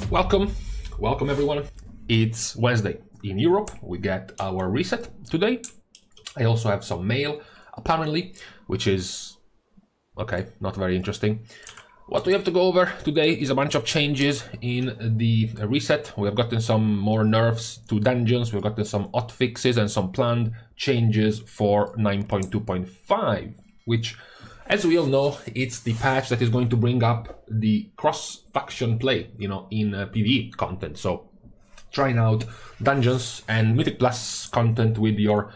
Welcome everyone. It's Wednesday in Europe. We get our reset today. I also have some mail apparently, which is okay, not very interesting. What we have to go over today is a bunch of changes in the reset. We have gotten some more nerfs to dungeons, we've gotten some hotfixes and some planned changes for 9.2.5, which, as we all know, it's the patch that is going to bring up the cross-faction play, in PvE content. So trying out dungeons and Mythic Plus content with your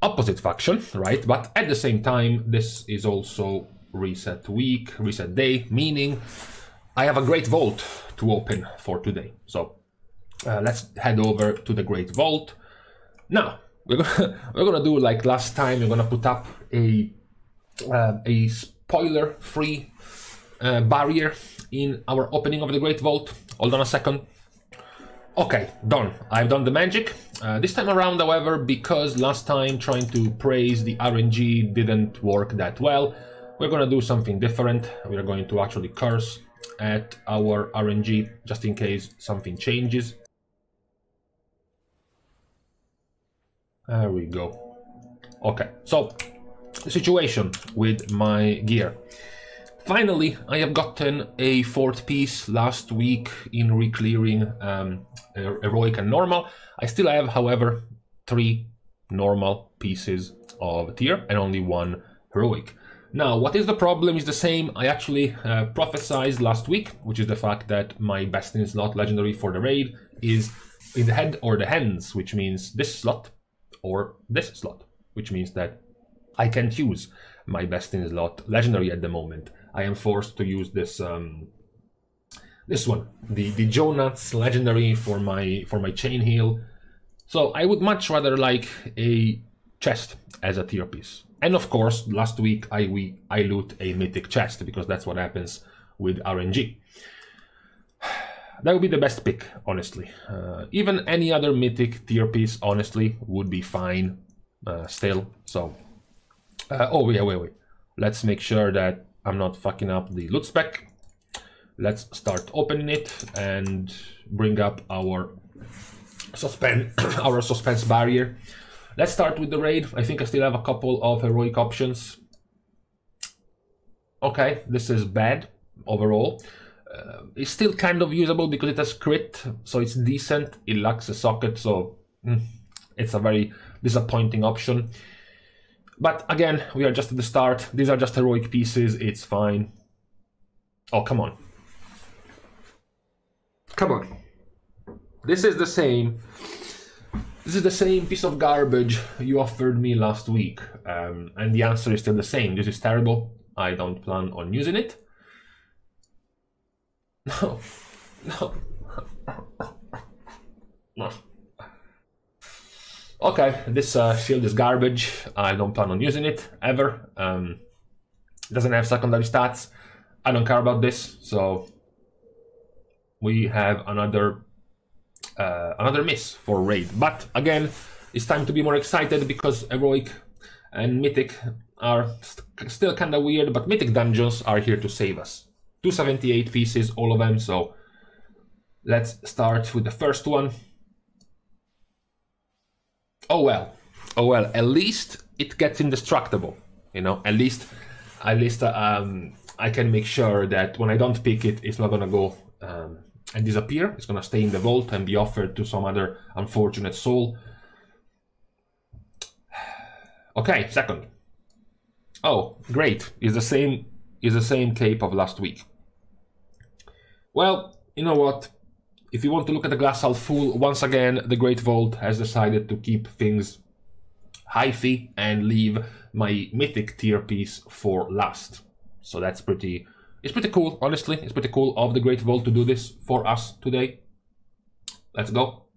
opposite faction, right? But at the same time, this is also reset week, reset day, meaning I have a Great Vault to open for today. So let's head over to the Great Vault. Now, we're gonna do like last time. We're gonna put up a spoiler-free barrier in our opening of the Great Vault. Hold on a second. Okay, done. I've done the magic. This time around, however, because last time trying to praise the RNG didn't work that well, we're gonna do something different. We're going to actually curse at our RNG just in case something changes. There we go. Okay, so the situation with my gear. Finally, I have gotten a fourth piece last week in re-clearing heroic and normal. I still have, however, 3 normal pieces of tier and only 1 heroic. Now, what is the problem is the same I actually prophesized last week, which is the fact that my best in slot legendary for the raid is in the head or the hands, which means this slot or this slot, which means that I can't use my best in slot legendary at the moment. I am forced to use this this one, the Jonas legendary for my chain heal. So I would much rather like a chest as a tier piece. And of course, last week I loot a mythic chest because that's what happens with RNG. That would be the best pick, honestly. Even any other mythic tier piece, honestly, would be fine still. So, oh wait. Let's make sure that I'm not fucking up the loot spec. Let's start opening it and bring up our suspense barrier. Let's start with the raid. I think I still have a couple of heroic options. Okay, this is bad overall. It's still kind of usable because it has crit, so it's decent. It lacks a socket, so it's a very disappointing option. But again, we are just at the start. These are just heroic pieces. It's fine. Oh, come on. Come on. This is the same piece of garbage you offered me last week. And the answer is still the same. This is terrible. I don't plan on using it. No. Okay, this shield is garbage. I don't plan on using it ever. It doesn't have secondary stats. I don't care about this. So we have another miss for raid. But again, it's time to be more excited because heroic and mythic are still kind of weird, but mythic dungeons are here to save us. 278 pieces, all of them. So let's start with the first one. Oh well, at least it gets indestructible, at least I can make sure that when I don't pick it, it's not gonna go and disappear. It's gonna stay in the vault and be offered to some other unfortunate soul. Okay, second. Oh, great, it's the same cape of last week. Well, you know what? If you want to look at the glass half full, once again, the Great Vault has decided to keep things hyphy and leave my mythic tier piece for last. So that's pretty cool, honestly. It's pretty cool of the Great Vault to do this for us today. Let's go.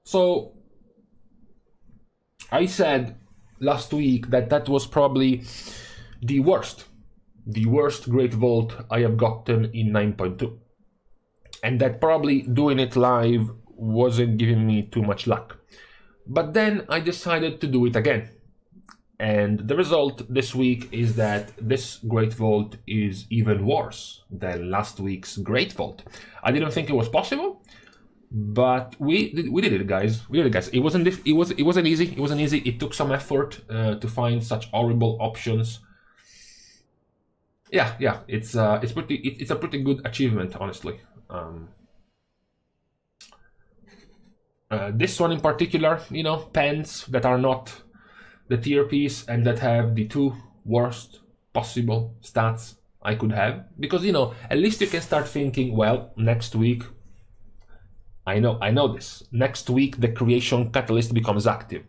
So I said last week that was probably the worst Great Vault I have gotten in 9.2, and that probably doing it live wasn't giving me too much luck. But then I decided to do it again, And the result this week is that this Great Vault is even worse than last week's Great Vault. I didn't think it was possible, but we did it, guys. We did it, guys. It wasn't easy. It wasn't easy. It took some effort to find such horrible options. Yeah. It's a pretty good achievement, honestly. This one in particular, you know, pens that are not the tier piece and that have the two worst possible stats I could have, because, you know, at least you can start thinking, well, next week, I know this. Next week the creation catalyst becomes active.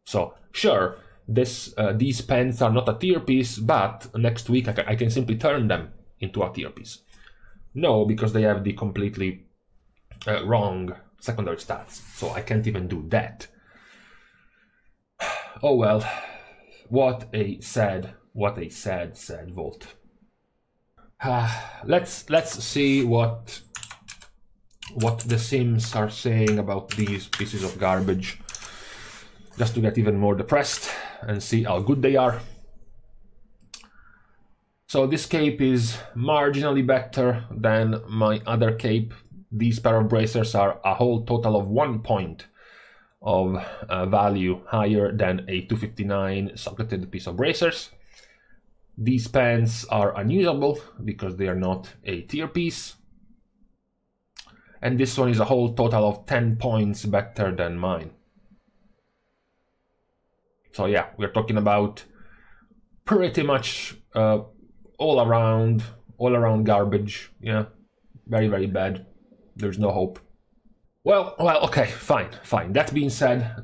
So sure, these pens are not a tier piece, but next week I can simply turn them into a tier piece. No, because they have the completely wrong secondary stats, so I can't even do that. Oh well, what a sad vault. Let's see what the Sims are saying about these pieces of garbage, just to get even more depressed and see how good they are. So this cape is marginally better than my other cape. These pair of bracers are a whole total of 1 point of value higher than a 259 socketed piece of bracers. These pants are unusable because they are not a tier piece. And this one is a whole total of 10 points better than mine. So yeah, we're talking about pretty much all around garbage. Yeah, very bad. There's no hope. Well, okay, fine. That being said,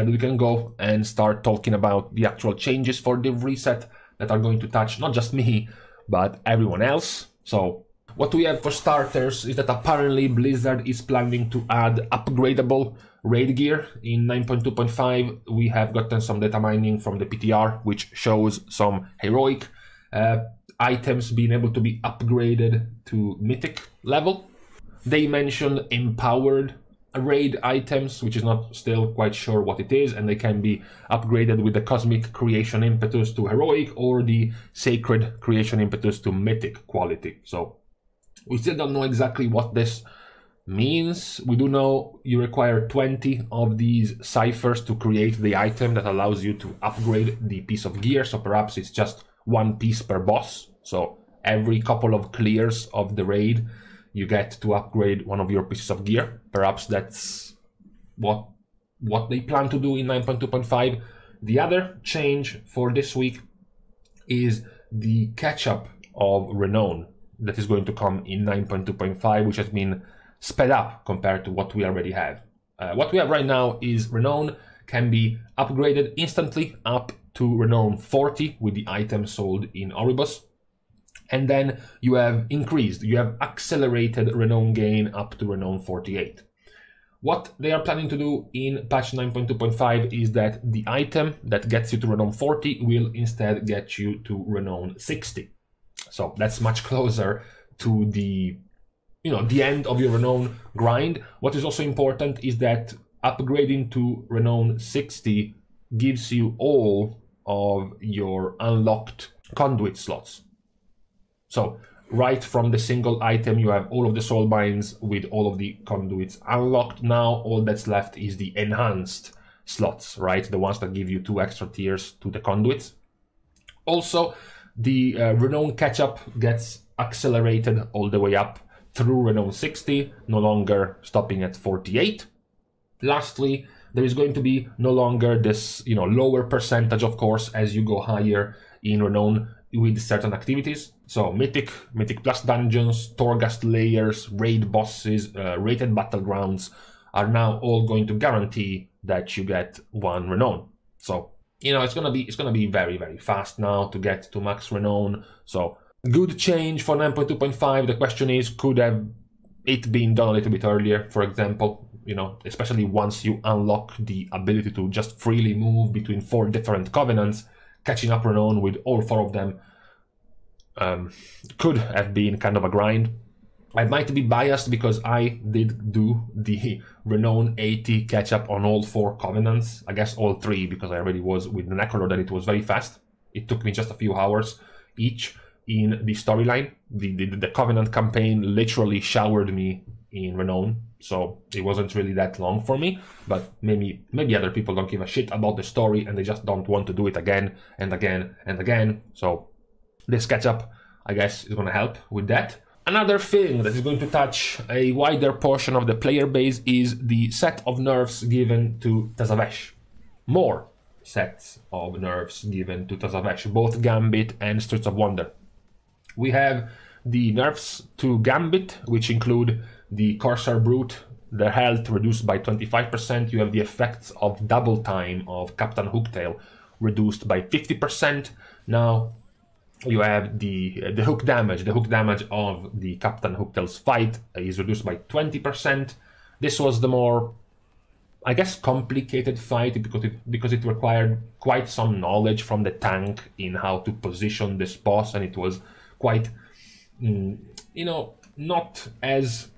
we can go and start talking about the actual changes for the reset that are going to touch not just me, but everyone else. So what we have for starters is that apparently Blizzard is planning to add upgradable raid gear in 9.2.5. We have gotten some data mining from the PTR, which shows some heroic items being able to be upgraded to mythic level. They mentioned empowered raid items, which is not still quite sure what it is, and they can be upgraded with the cosmic creation impetus to heroic or the sacred creation impetus to mythic quality. So we still don't know exactly what this means. We do know you require 20 of these ciphers to create the item that allows you to upgrade the piece of gear. So perhaps it's just 1 piece per boss. So every couple of clears of the raid, you get to upgrade one of your pieces of gear. Perhaps that's what they plan to do in 9.2.5. The other change for this week is the catch-up of Renown that is going to come in 9.2.5, which has been sped up compared to what we already have. What we have right now is Renown can be upgraded instantly up to Renown 40 with the item sold in Oribus. And then you have accelerated Renown gain up to Renown 48. What they are planning to do in patch 9.2.5 is that the item that gets you to Renown 40 will instead get you to Renown 60. So that's much closer to the end of your Renown grind. What is also important is that upgrading to Renown 60 gives you all of your unlocked conduit slots. So right from the single item, you have all of the soul mines with all of the conduits unlocked. Now all that's left is the enhanced slots, right? The ones that give you 2 extra tiers to the conduits. Also, the Renown catch-up gets accelerated all the way up through Renown 60, no longer stopping at 48. Lastly, there is going to be no longer this, lower percentage, of course, as you go higher in Renown with certain activities. So Mythic Plus dungeons, Torghast layers, raid bosses, rated battlegrounds are now all going to guarantee that you get 1 Renown. So, it's gonna be very fast now to get to max Renown. So good change for 9.2.5. The question is, could have it been done a little bit earlier, for example, especially once you unlock the ability to just freely move between 4 different covenants. Catching up Renown with all 4 of them could have been kind of a grind. I might be biased because I did do the Renown 80 catch-up on all 4 Covenants. I guess all 3, because I already was with the Necrolord and it was very fast. It took me just a few hours each in the storyline. The Covenant campaign literally showered me in Renown, so it wasn't really that long for me. But maybe other people don't give a shit about the story and they just don't want to do it again and again and again. So this catch-up, I guess, is going to help with that. Another thing that is going to touch a wider portion of the player base is the set of nerfs given to Tazavesh. More sets of nerfs given to Tazavesh, both Gambit and Streets of Wonder. We have the nerfs to Gambit, which include the Corsair Brute, their health reduced by 25%. You have the effects of double time of Captain Hooktail reduced by 50%. Now you have the hook damage. The hook damage of the Captain Hooktail's fight is reduced by 20%. This was the more, I guess, complicated fight because it required quite some knowledge from the tank in how to position this boss, and it was quite, you know, not as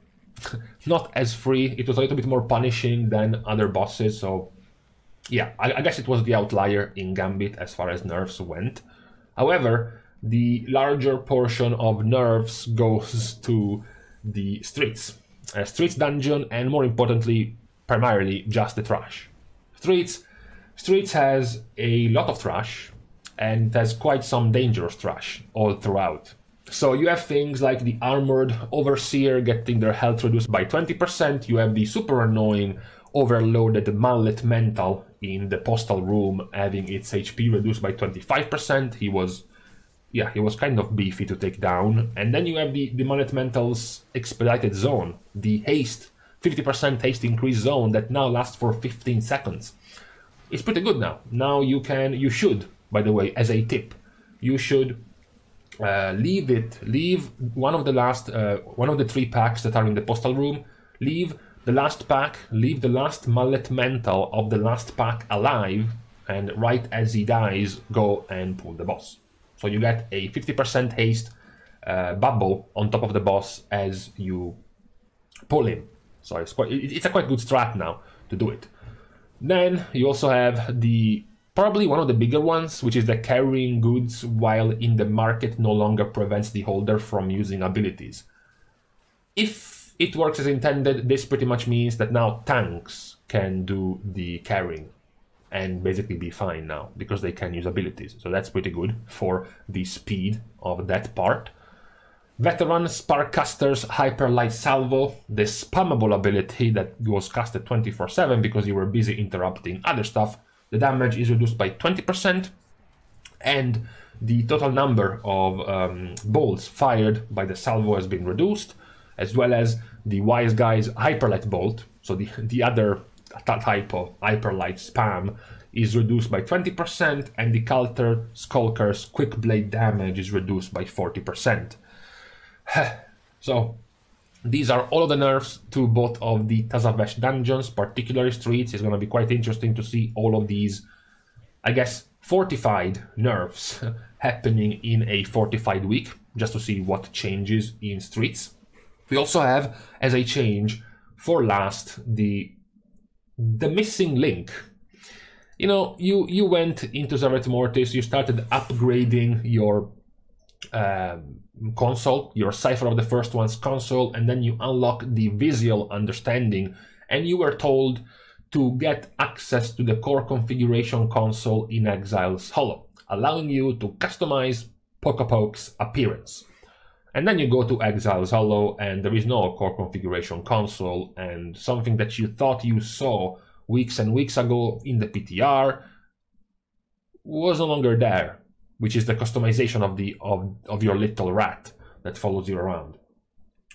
free. It was a little bit more punishing than other bosses. So yeah, I guess it was the outlier in Gambit as far as nerfs went. However, the larger portion of nerfs goes to the Streets. Streets dungeon, and more importantly, primarily just the trash. Streets has a lot of trash, and it has quite some dangerous trash all throughout. So you have things like the Armored Overseer getting their health reduced by 20%. You have the super annoying Overloaded Mallet Mental in the Postal Room having its HP reduced by 25%. He was kind of beefy to take down. And then you have the Mallet Mental's Expedited Zone, the haste, 50% haste increase zone that now lasts for 15 seconds. It's pretty good now. Now you should, by the way, as a tip, you should leave one of the 3 packs that are in the Postal Room, leave the last pack, leave the last Mallet Mental of the last pack alive, and right as he dies, go and pull the boss. So you get a 50% haste bubble on top of the boss as you pull him. So it's a quite good strat now to do it. Then you also have probably one of the bigger ones, which is the carrying goods while in the market no longer prevents the holder from using abilities. If it works as intended, this pretty much means that now tanks can do the carrying and basically be fine now because they can use abilities. So that's pretty good for the speed of that part. Veteran Sparkcaster's Hyperlight Salvo, the spammable ability that was casted 24/7 because you were busy interrupting other stuff. The damage is reduced by 20%, and the total number of bolts fired by the salvo has been reduced, as well as the Wise Guy's Hyperlight Bolt, so the other type of Hyperlight spam, is reduced by 20%, and the Calter Skulker's Quick Blade damage is reduced by 40%. So these are all of the nerfs to both of the Tazavesh dungeons, particularly Streets. It's going to be quite interesting to see all of these, I guess, fortified nerfs happening in a fortified week, just to see what changes in Streets. We also have, as a change for last, the missing link. You know, you went into Zavret Mortis, you started upgrading your console, your Cipher of the First One's console, and then you unlock the Visual Understanding, and you were told to get access to the core configuration console in Exile's Hollow, allowing you to customize Pocopoc's appearance. And then you go to Exile's Hollow and there is no core configuration console, and something that you thought you saw weeks and weeks ago in the PTR was no longer there, which is the customization of your little rat that follows you around.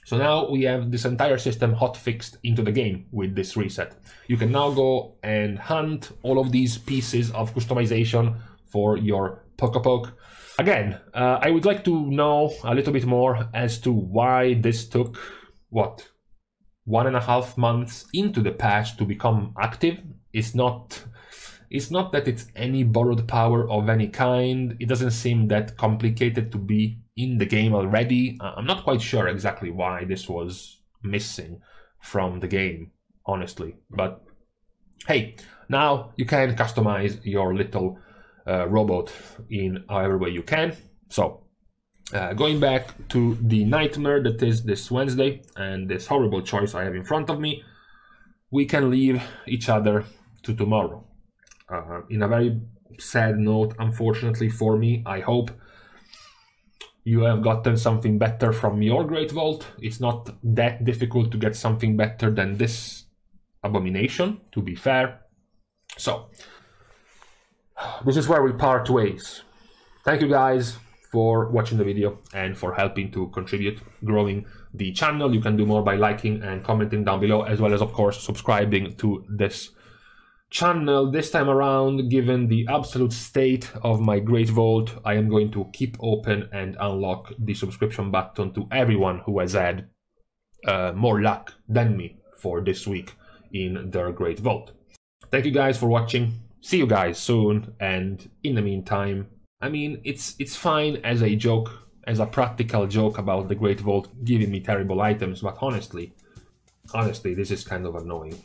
So now we have this entire system hotfixed into the game with this reset. You can now go and hunt all of these pieces of customization for your Pocopoc. Again, I would like to know a little bit more as to why this took, 1.5 months into the patch to become active. It's not It's not that it's any borrowed power of any kind. It doesn't seem that complicated to be in the game already. I'm not quite sure exactly why this was missing from the game, honestly. But hey, now you can customize your little robot in however way you can. So going back to the nightmare that is this Wednesday and this horrible choice I have in front of me, we can leave each other to tomorrow. In a very sad note, unfortunately for me, I hope you have gotten something better from your Great Vault. It's not that difficult to get something better than this abomination, to be fair. So, this is where we part ways. Thank you guys for watching the video and for helping to contribute, growing the channel. You can do more by liking and commenting down below, as well as, of course, subscribing to this channel. This time around, given the absolute state of my Great Vault, I am going to keep open and unlock the subscription button to everyone who has had more luck than me for this week in their Great Vault. Thank you guys for watching. See you guys soon, and in the meantime, I mean, it's fine as a joke, as a practical joke about the Great Vault giving me terrible items, but honestly, this is kind of annoying.